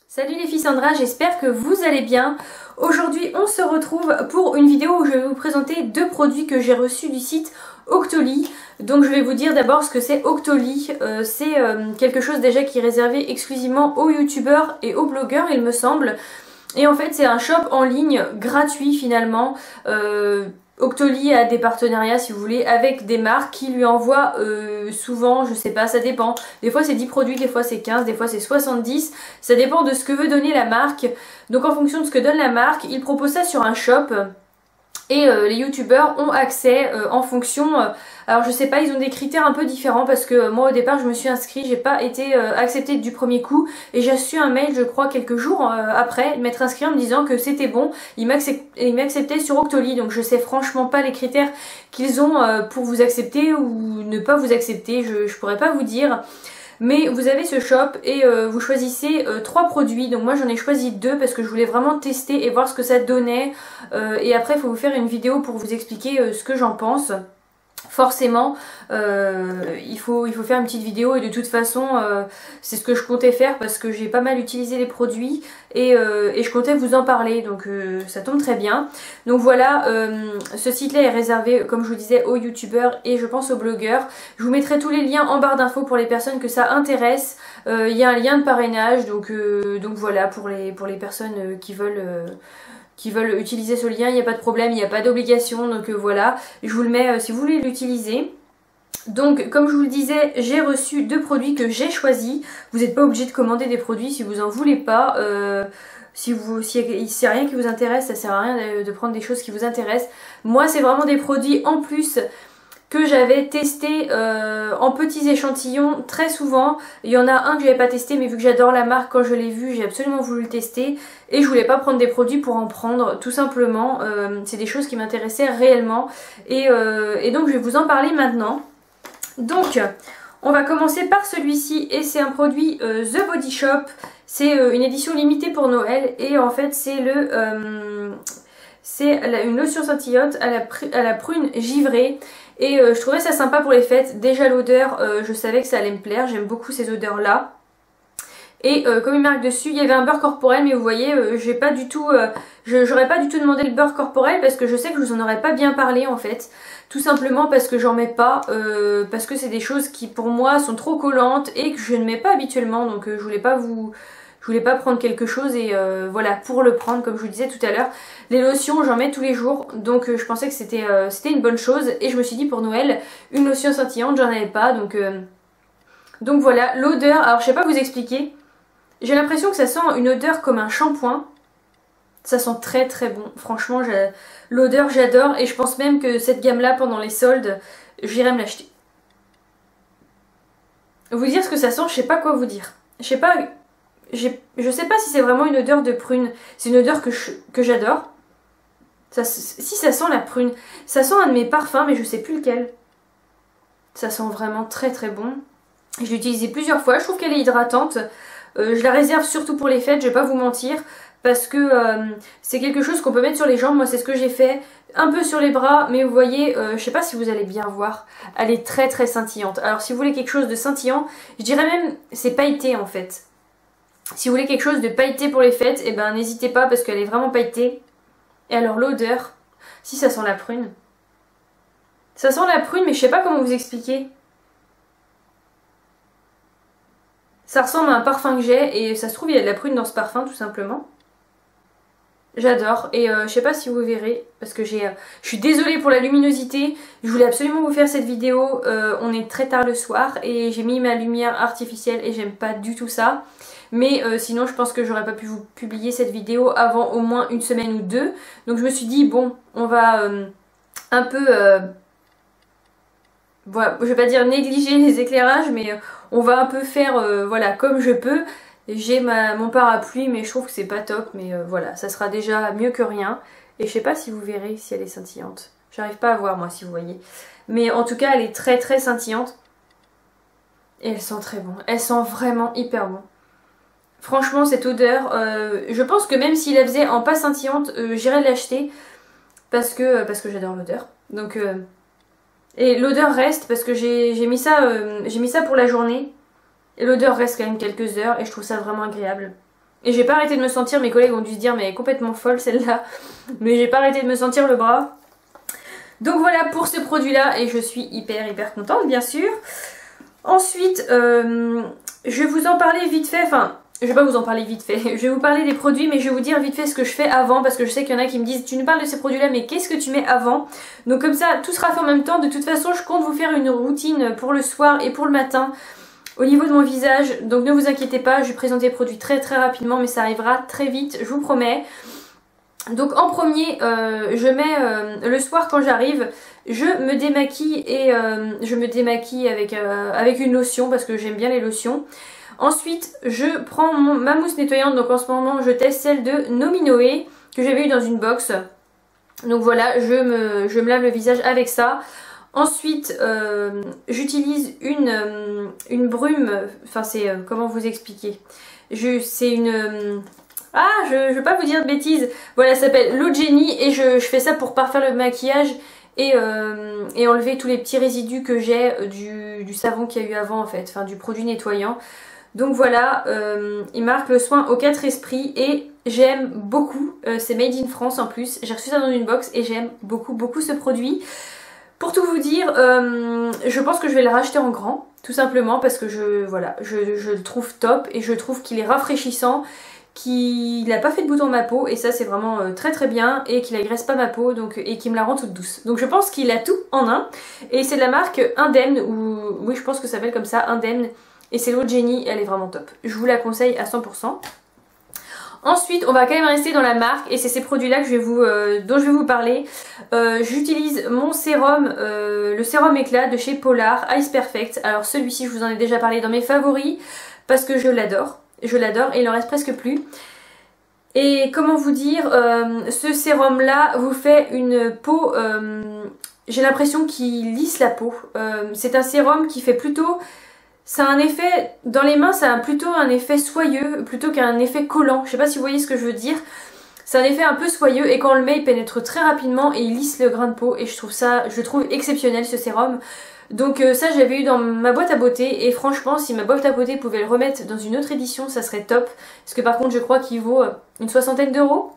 Salut les filles, Sandra, j'espère que vous allez bien. Aujourd'hui on se retrouve pour une vidéo où je vais vous présenter deux produits que j'ai reçus du site Octoly. Donc je vais vous dire d'abord ce que c'est Octoly. C'est quelque chose déjà qui est réservé exclusivement aux youtubeurs et aux blogueurs il me semble. Et en fait c'est un shop en ligne gratuit finalement. Octoly a des partenariats si vous voulez avec des marques qui lui envoient souvent, je sais pas, ça dépend. Des fois c'est 10 produits, des fois c'est 15, des fois c'est 70. Ça dépend de ce que veut donner la marque. Donc en fonction de ce que donne la marque, il propose ça sur un shop. Et les youtubeurs ont accès en fonction, alors je sais pas, ils ont des critères un peu différents parce que moi au départ je me suis inscrite, j'ai pas été acceptée du premier coup et j'ai reçu un mail je crois quelques jours après m'être inscrite en me disant que c'était bon, ils m'acceptaient sur Octoly, donc je sais franchement pas les critères qu'ils ont pour vous accepter ou ne pas vous accepter, je pourrais pas vous dire. Mais vous avez ce shop et vous choisissez 3 produits. Donc moi j'en ai choisi 2 parce que je voulais vraiment tester et voir ce que ça donnait. Et après il faut vous faire une vidéo pour vous expliquer ce que j'en pense. Forcément il faut faire une petite vidéo et de toute façon c'est ce que je comptais faire parce que j'ai pas mal utilisé les produits et je comptais vous en parler, donc ça tombe très bien. Donc voilà, ce site là est réservé comme je vous disais aux youtubeurs et je pense aux blogueurs. Je vous mettrai tous les liens en barre d'infos pour les personnes que ça intéresse. Il y a un lien de parrainage, donc voilà, pour les personnes qui veulent utiliser ce lien, il n'y a pas de problème, il n'y a pas d'obligation, donc voilà, je vous le mets si vous voulez l'utiliser. Donc comme je vous le disais, j'ai reçu 2 produits que j'ai choisis. Vous n'êtes pas obligé de commander des produits si vous en voulez pas. Si c'est rien qui vous intéresse, ça sert à rien de prendre des choses qui vous intéressent. Moi c'est vraiment des produits en plus que j'avais testé en petits échantillons très souvent. Il y en a un que j'avais pas testé, mais vu que j'adore la marque, quand je l'ai vu j'ai absolument voulu le tester et je voulais pas prendre des produits pour en prendre tout simplement. C'est des choses qui m'intéressaient réellement et donc je vais vous en parler maintenant. Donc on va commencer par celui-ci et c'est un produit The Body Shop. C'est une édition limitée pour Noël et en fait c'est une lotion scintillante à la prune givrée. Et je trouvais ça sympa pour les fêtes. Déjà l'odeur, je savais que ça allait me plaire. J'aime beaucoup ces odeurs là. Et comme il marque dessus, il y avait un beurre corporel, mais vous voyez, j'aurais pas du tout demandé le beurre corporel parce que je sais que je vous en aurais pas bien parlé en fait. Tout simplement parce que j'en mets pas, parce que c'est des choses qui pour moi sont trop collantes et que je ne mets pas habituellement. Donc je voulais pas prendre quelque chose et voilà, pour le prendre comme je vous disais tout à l'heure. Les lotions j'en mets tous les jours, donc je pensais que c'était une bonne chose et je me suis dit pour Noël une lotion scintillante j'en avais pas, donc voilà. L'odeur, alors je sais pas vous expliquer, j'ai l'impression que ça sent une odeur comme un shampoing. Ça sent très très bon, franchement l'odeur j'adore et je pense même que cette gamme là pendant les soldes j'irai me l'acheter. Vous dire ce que ça sent, je sais pas quoi vous dire. Je sais pas si c'est vraiment une odeur de prune. C'est une odeur que j'adore. Si ça sent la prune. Ça sent un de mes parfums mais je sais plus lequel. Ça sent vraiment très très bon. Je l'ai utilisée plusieurs fois. Je trouve qu'elle est hydratante. Je la réserve surtout pour les fêtes, je vais pas vous mentir. Parce que c'est quelque chose qu'on peut mettre sur les jambes. Moi c'est ce que j'ai fait. Un peu sur les bras. Mais vous voyez, je sais pas si vous allez bien voir. Elle est très très scintillante. Alors si vous voulez quelque chose de scintillant, je dirais même c'est pailleté en fait. Si vous voulez quelque chose de pailleté pour les fêtes, eh ben n'hésitez pas parce qu'elle est vraiment pailletée. Et alors l'odeur, si ça sent la prune. Ça sent la prune mais je sais pas comment vous expliquer. Ça ressemble à un parfum que j'ai et ça se trouve il y a de la prune dans ce parfum tout simplement. J'adore et je sais pas si vous verrez parce que je suis désolée pour la luminosité. Je voulais absolument vous faire cette vidéo, on est très tard le soir et j'ai mis ma lumière artificielle et j'aime pas du tout ça. Mais sinon je pense que j'aurais pas pu vous publier cette vidéo avant au moins une semaine ou 2. Donc je me suis dit bon, on va un peu, voilà, je vais pas dire négliger les éclairages, mais on va un peu faire voilà comme je peux. J'ai mon parapluie mais je trouve que c'est pas top, mais voilà, ça sera déjà mieux que rien. Et je sais pas si vous verrez si elle est scintillante. J'arrive pas à voir moi si vous voyez. Mais en tout cas elle est très très scintillante. Et elle sent très bon, elle sent vraiment hyper bon. Franchement cette odeur, je pense que même s'il la faisait en pas scintillante, j'irais l'acheter parce que j'adore l'odeur. Donc et l'odeur reste parce que j'ai mis ça pour la journée. Et l'odeur reste quand même quelques heures et je trouve ça vraiment agréable. Et j'ai pas arrêté de me sentir, mes collègues ont dû se dire mais elle est complètement folle celle-là. Mais j'ai pas arrêté de me sentir le bras. Donc voilà pour ce produit là et je suis hyper contente bien sûr. Ensuite je vais vous en parler vite fait, enfin je vais pas vous en parler vite fait, je vais vous parler des produits mais je vais vous dire vite fait ce que je fais avant parce que je sais qu'il y en a qui me disent tu nous parles de ces produits là mais qu'est-ce que tu mets avant? Donc comme ça tout sera fait en même temps, de toute façon je compte vous faire une routine pour le soir et pour le matin au niveau de mon visage, donc ne vous inquiétez pas, je vais présenter les produits très rapidement mais ça arrivera très vite, je vous promets. Donc en premier, je mets le soir quand j'arrive, je me démaquille et je me démaquille avec une lotion parce que j'aime bien les lotions. Ensuite, je prends ma mousse nettoyante, donc en ce moment je teste celle de Nominoe que j'avais eu dans une box. Donc voilà, je me lave le visage avec ça. Ensuite, j'utilise une brume, enfin c'est, comment vous expliquer, c'est une... je vais pas vous dire de bêtises. Voilà, ça s'appelle l'eau de génie et je fais ça pour parfaire le maquillage et enlever tous les petits résidus que j'ai du savon qu'il y a eu avant en fait, enfin du produit nettoyant. Donc voilà, il marque le soin aux 4 esprits et j'aime beaucoup, c'est made in France en plus, j'ai reçu ça dans une box et j'aime beaucoup ce produit. Pour tout vous dire, je pense que je vais le racheter en grand, tout simplement parce que je le trouve top et je trouve qu'il est rafraîchissant, qu'il n'a pas fait de boutons à ma peau et ça c'est vraiment très bien et qu'il agresse pas ma peau donc, et qui me la rend toute douce. Donc je pense qu'il a tout en un et c'est de la marque Indemne ou oui je pense que ça s'appelle comme ça, Indemne et c'est l'eau de génie, elle est vraiment top. Je vous la conseille à 100%. Ensuite, on va quand même rester dans la marque et c'est ces produits-là que dont je vais vous parler. J'utilise mon sérum, le sérum éclat de chez Polar, Ice Perfect. Alors celui-ci, je vous en ai déjà parlé dans mes favoris parce que je l'adore. Je l'adore et il en reste presque plus. Et comment vous dire, ce sérum-là vous fait une peau, j'ai l'impression qu'il lisse la peau. C'est un sérum qui fait plutôt... Ça a un effet, dans les mains ça a plutôt un effet soyeux plutôt qu'un effet collant, je sais pas si vous voyez ce que je veux dire. C'est un effet un peu soyeux et quand on le met il pénètre très rapidement et il lisse le grain de peau et je le trouve exceptionnel ce sérum. Donc ça j'avais eu dans ma boîte à beauté et franchement si ma boîte à beauté pouvait le remettre dans une autre édition ça serait top. Parce que par contre je crois qu'il vaut une 60aine d'euros.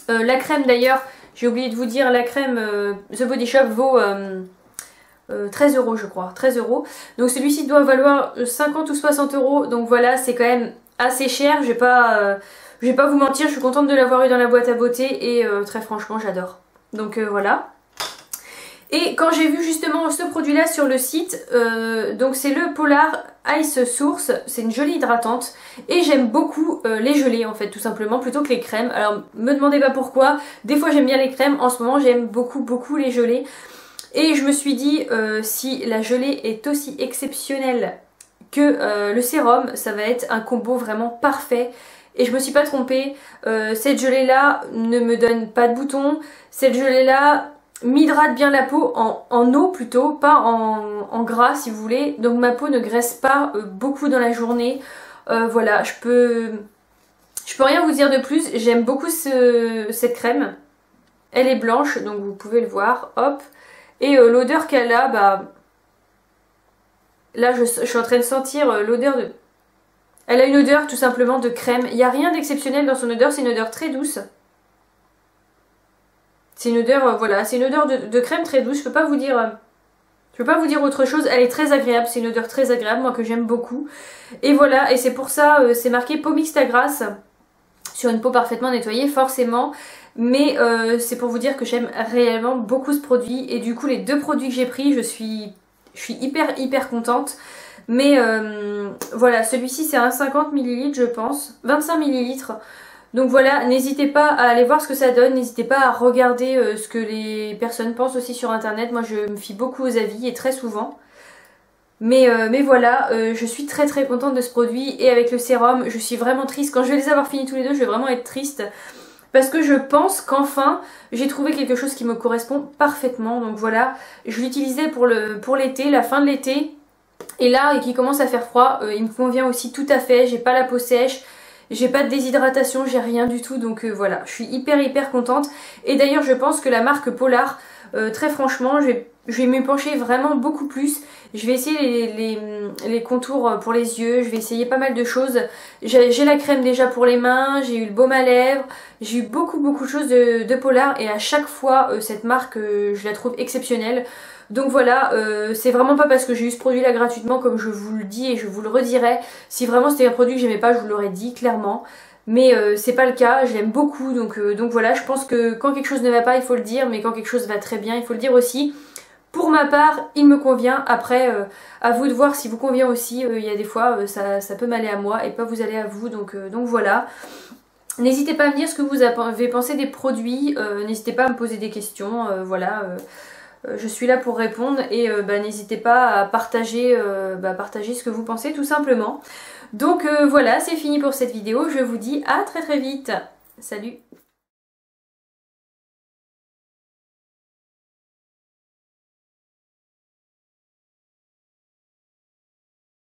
La crème d'ailleurs, j'ai oublié de vous dire, la crème The Body Shop vaut... 13 euros je crois, 13 euros. Donc celui-ci doit valoir 50 ou 60 euros. Donc voilà, c'est quand même assez cher. Je vais pas vous mentir, je suis contente de l'avoir eu dans la boîte à beauté et très franchement j'adore. Donc voilà. Et quand j'ai vu justement ce produit là sur le site, donc c'est le Polar Ice Source, c'est une gelée hydratante et j'aime beaucoup les gelées en fait tout simplement plutôt que les crèmes. Alors me demandez pas pourquoi, des fois j'aime bien les crèmes, en ce moment j'aime beaucoup les gelées. Et je me suis dit, si la gelée est aussi exceptionnelle que le sérum, ça va être un combo vraiment parfait. Et je me suis pas trompée, cette gelée là ne me donne pas de boutons, cette gelée là m'hydrate bien la peau en eau plutôt, pas en gras si vous voulez. Donc ma peau ne graisse pas beaucoup dans la journée. Voilà, je peux rien vous dire de plus, j'aime beaucoup cette crème. Elle est blanche donc vous pouvez le voir, hop. Et l'odeur qu'elle a, bah là je suis en train de sentir l'odeur de... Elle a une odeur tout simplement de crème. Il n'y a rien d'exceptionnel dans son odeur, c'est une odeur très douce. C'est une odeur, voilà, c'est une odeur de crème très douce, je peux pas vous dire autre chose. Elle est très agréable, c'est une odeur très agréable, moi que j'aime beaucoup. Et voilà, et c'est pour ça, c'est marqué peau mixte à grasse, sur une peau parfaitement nettoyée forcément. Mais c'est pour vous dire que j'aime réellement beaucoup ce produit et du coup les deux produits que j'ai pris je suis hyper contente. Mais voilà, celui-ci c'est un 50 ml je pense, 25 ml. Donc voilà, n'hésitez pas à aller voir ce que ça donne, n'hésitez pas à regarder ce que les personnes pensent aussi sur internet. Moi je me fie beaucoup aux avis et très souvent. Mais voilà, je suis très contente de ce produit et avec le sérum je suis vraiment triste. Quand je vais les avoir finis tous les deux je vais vraiment être triste. Parce que je pense qu'enfin j'ai trouvé quelque chose qui me correspond parfaitement. Donc voilà, je l'utilisais pour l'été, la fin de l'été. Et là, qui commence à faire froid, il me convient aussi tout à fait. J'ai pas la peau sèche, j'ai pas de déshydratation, j'ai rien du tout. Donc voilà, je suis hyper contente. Et d'ailleurs je pense que la marque Polar, très franchement, je vais m'y pencher vraiment beaucoup plus. Je vais essayer les contours pour les yeux, je vais essayer pas mal de choses. J'ai la crème déjà pour les mains, j'ai eu le baume à lèvres, j'ai eu beaucoup de choses de Polar et à chaque fois cette marque je la trouve exceptionnelle. Donc voilà, c'est vraiment pas parce que j'ai eu ce produit là gratuitement comme je vous le dis et je vous le redirai. Si vraiment c'était un produit que j'aimais pas, je vous l'aurais dit clairement. Mais c'est pas le cas, je l'aime beaucoup donc voilà, je pense que quand quelque chose ne va pas il faut le dire, mais quand quelque chose va très bien il faut le dire aussi. Pour ma part, il me convient. Après, à vous de voir si vous convient aussi. Il y a des fois, ça peut m'aller à moi et pas vous aller à vous. Donc voilà. N'hésitez pas à me dire ce que vous avez pensé des produits. N'hésitez pas à me poser des questions. Voilà. Je suis là pour répondre. Et n'hésitez pas à partager, partager ce que vous pensez tout simplement. Donc voilà, c'est fini pour cette vidéo. Je vous dis à très vite. Salut!